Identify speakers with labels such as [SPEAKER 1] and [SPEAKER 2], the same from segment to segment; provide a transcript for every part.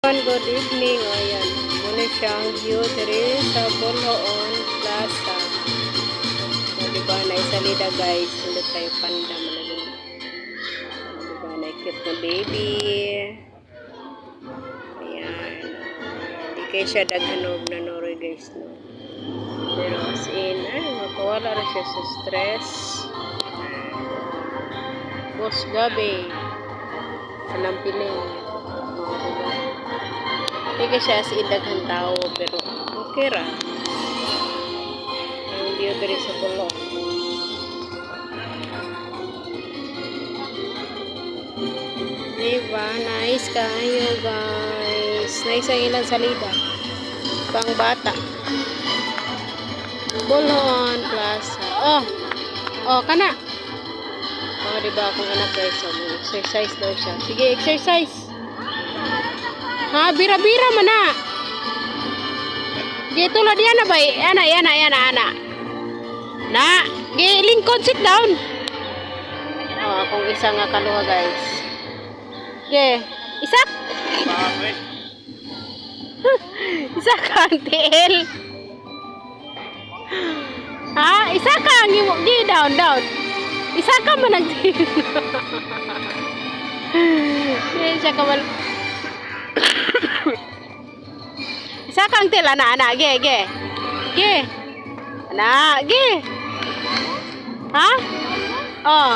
[SPEAKER 1] Good evening. O, ayan. Muna siyang view diri sa Boloon Plaza. O, diba, naisalida guys. Hindi tayo panda malaging. O, diba, naikip na baby. Ayan. Hindi kayo siya daghanog na noroy guys. No? Pero as in, ay, makawala na siya sa stress. Boss gabi. Alam piling. O, diba? Hindi siya as daghang tao, pero okay ra. Ang view diri sa Bolo. Diba? Nice kayo, guys. Nice ang ilang salida. Pang bata. Boloon Plaza. Oh! Oh, kana! Oh, diba akong anak guys. Exercise daw siya. Sige, exercise! Ha, bira-bira man na. Dito lang diyan na ba? Ana. Na, lingkod, sit down. Oh, akong isa nga kaluha, guys. Isak. Isa kang tiil. Ha, isa kang down. Isa ka man nagtiil. Isa ka man. Isa kang til, ana, ge. Ana, ge. Ha? Oh.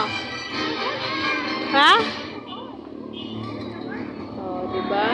[SPEAKER 1] Ha? Oh, diba?